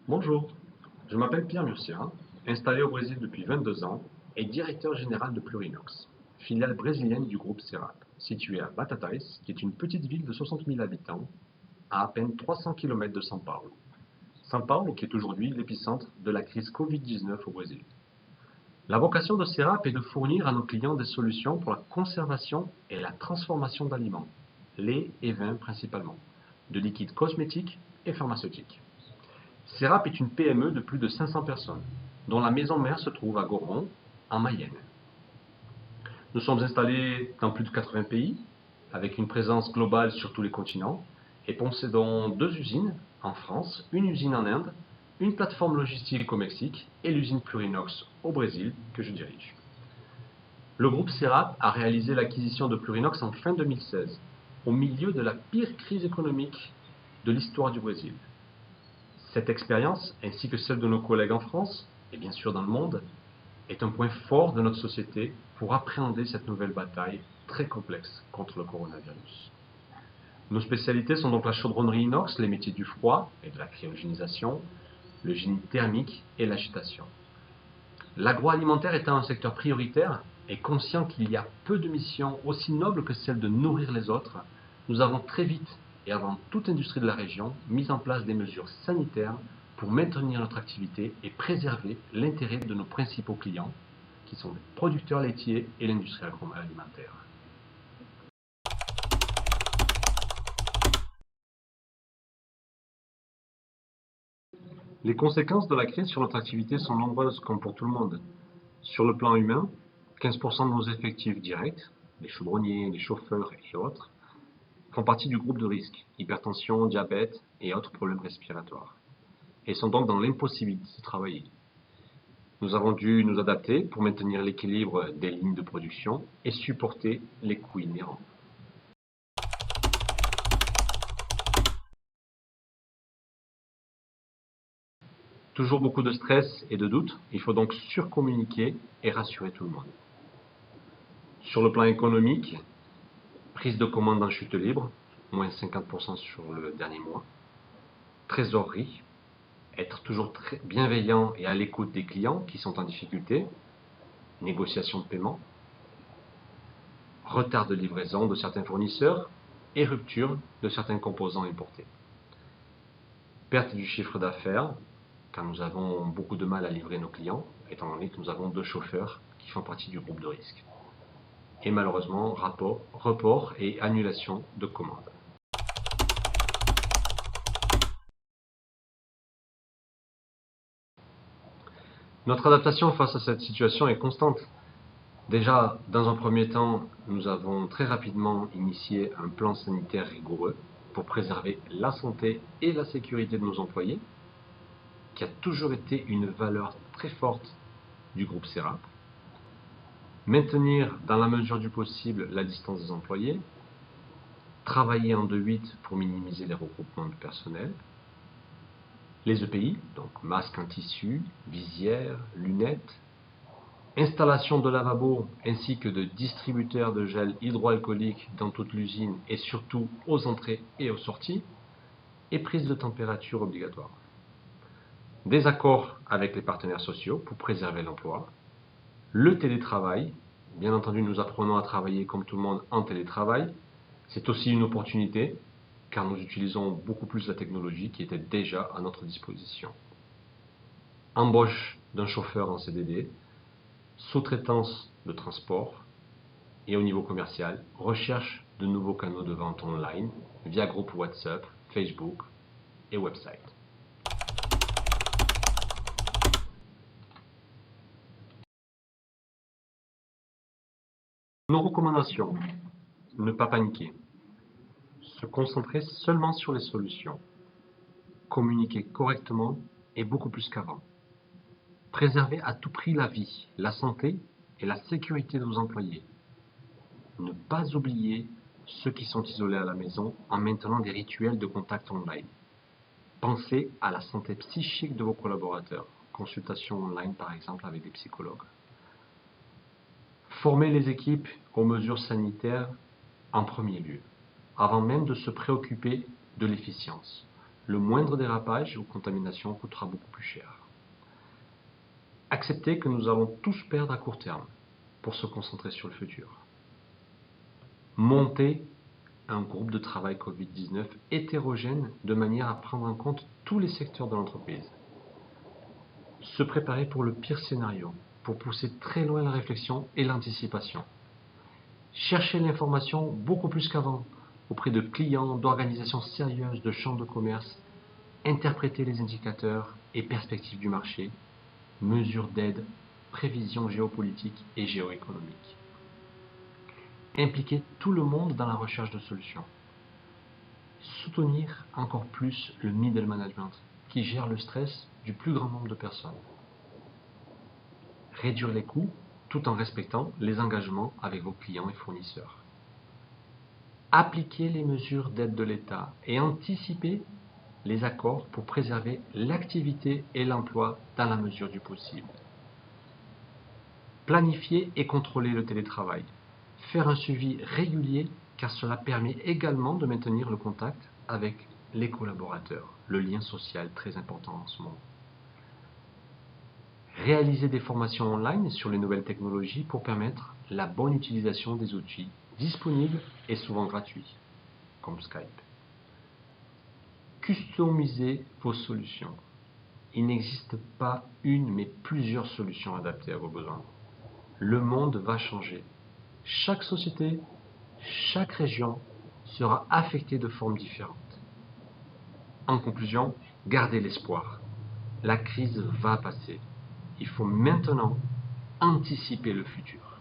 Bonjour, je m'appelle Pierre Murcia, installé au Brésil depuis 22 ans et directeur général de Plurinox, filiale brésilienne du groupe Serap, située à Batatais, qui est une petite ville de 60 000 habitants, à peine 300 km de São Paulo. São Paulo qui est aujourd'hui l'épicentre de la crise Covid-19 au Brésil. La vocation de Serap est de fournir à nos clients des solutions pour la conservation et la transformation d'aliments, lait et vin principalement, de liquides cosmétiques et pharmaceutiques. Serap est une PME de plus de 500 personnes, dont la maison mère se trouve à Goron, en Mayenne. Nous sommes installés dans plus de 80 pays, avec une présence globale sur tous les continents, et possédons 2 usines en France, une usine en Inde, une plateforme logistique au Mexique et l'usine Plurinox au Brésil que je dirige. Le groupe Serap a réalisé l'acquisition de Plurinox en fin 2016, au milieu de la pire crise économique de l'histoire du Brésil. Cette expérience, ainsi que celle de nos collègues en France, et bien sûr dans le monde, est un point fort de notre société pour appréhender cette nouvelle bataille très complexe contre le coronavirus. Nos spécialités sont donc la chaudronnerie inox, les métiers du froid et de la cryogénisation, le génie thermique et l'agitation. L'agroalimentaire étant un secteur prioritaire et conscient qu'il y a peu de missions aussi nobles que celle de nourrir les autres, nous avons très vite et avant toute industrie de la région mis en place des mesures sanitaires pour maintenir notre activité et préserver l'intérêt de nos principaux clients, qui sont les producteurs laitiers et l'industrie agroalimentaire. Les conséquences de la crise sur notre activité sont nombreuses, comme pour tout le monde. Sur le plan humain, 15% de nos effectifs directs, les chaudronniers, les chauffeurs et autres, font partie du groupe de risque, hypertension, diabète et autres problèmes respiratoires, et sont donc dans l'impossibilité de travailler. Nous avons dû nous adapter pour maintenir l'équilibre des lignes de production et supporter les coûts inhérents. Toujours beaucoup de stress et de doutes, il faut donc surcommuniquer et rassurer tout le monde. Sur le plan économique, prise de commande en chute libre, moins 50% sur le dernier mois. Trésorerie, être toujours très bienveillant et à l'écoute des clients qui sont en difficulté. Négociation de paiement. Retard de livraison de certains fournisseurs et rupture de certains composants importés. Perte du chiffre d'affaires, car nous avons beaucoup de mal à livrer nos clients, étant donné que nous avons 2 chauffeurs qui font partie du groupe de risque. Et malheureusement, report et annulation de commandes. Notre adaptation face à cette situation est constante. Déjà, dans un premier temps, nous avons très rapidement initié un plan sanitaire rigoureux pour préserver la santé et la sécurité de nos employés, qui a toujours été une valeur très forte du groupe Serap. Maintenir, dans la mesure du possible, la distance des employés. Travailler en 2-8 pour minimiser les regroupements de personnel. Les EPI, donc masques en tissu, visières, lunettes. Installation de lavabos ainsi que de distributeurs de gel hydroalcoolique dans toute l'usine et surtout aux entrées et aux sorties. Et prise de température obligatoire. Des accords avec les partenaires sociaux pour préserver l'emploi. Le télétravail, bien entendu nous apprenons à travailler comme tout le monde en télétravail. C'est aussi une opportunité car nous utilisons beaucoup plus la technologie qui était déjà à notre disposition. Embauche d'un chauffeur en CDD, sous-traitance de transport et au niveau commercial, recherche de nouveaux canaux de vente online via groupe WhatsApp, Facebook et website. Nos recommandations: ne pas paniquer, se concentrer seulement sur les solutions, communiquer correctement et beaucoup plus qu'avant, préserver à tout prix la vie, la santé et la sécurité de nos employés, ne pas oublier ceux qui sont isolés à la maison en maintenant des rituels de contact online. Pensez à la santé psychique de vos collaborateurs, consultation online par exemple avec des psychologues. Former les équipes aux mesures sanitaires en premier lieu, avant même de se préoccuper de l'efficience. le moindre dérapage ou contamination coûtera beaucoup plus cher. Acceptez que nous allons tous perdre à court terme pour se concentrer sur le futur. Montez un groupe de travail Covid-19 hétérogène de manière à prendre en compte tous les secteurs de l'entreprise. Se préparer pour le pire scénario, pour pousser très loin la réflexion et l'anticipation. Chercher l'information beaucoup plus qu'avant, auprès de clients, d'organisations sérieuses, de chambres de commerce, interpréter les indicateurs et perspectives du marché, mesures d'aide, prévisions géopolitiques et géoéconomiques. Impliquer tout le monde dans la recherche de solutions. Soutenir encore plus le middle management, qui gère le stress du plus grand nombre de personnes. Réduire les coûts tout en respectant les engagements avec vos clients et fournisseurs. Appliquer les mesures d'aide de l'État et anticiper les accords pour préserver l'activité et l'emploi dans la mesure du possible. Planifier et contrôler le télétravail. Faire un suivi régulier car cela permet également de maintenir le contact avec les collaborateurs, le lien social très important en ce moment. Réaliser des formations online sur les nouvelles technologies pour permettre la bonne utilisation des outils disponibles et souvent gratuits, comme Skype. Customisez vos solutions. Il n'existe pas une mais plusieurs solutions adaptées à vos besoins. Le monde va changer. Chaque société, chaque région sera affectée de formes différentes. En conclusion, gardez l'espoir. La crise va passer. Il faut maintenant anticiper le futur.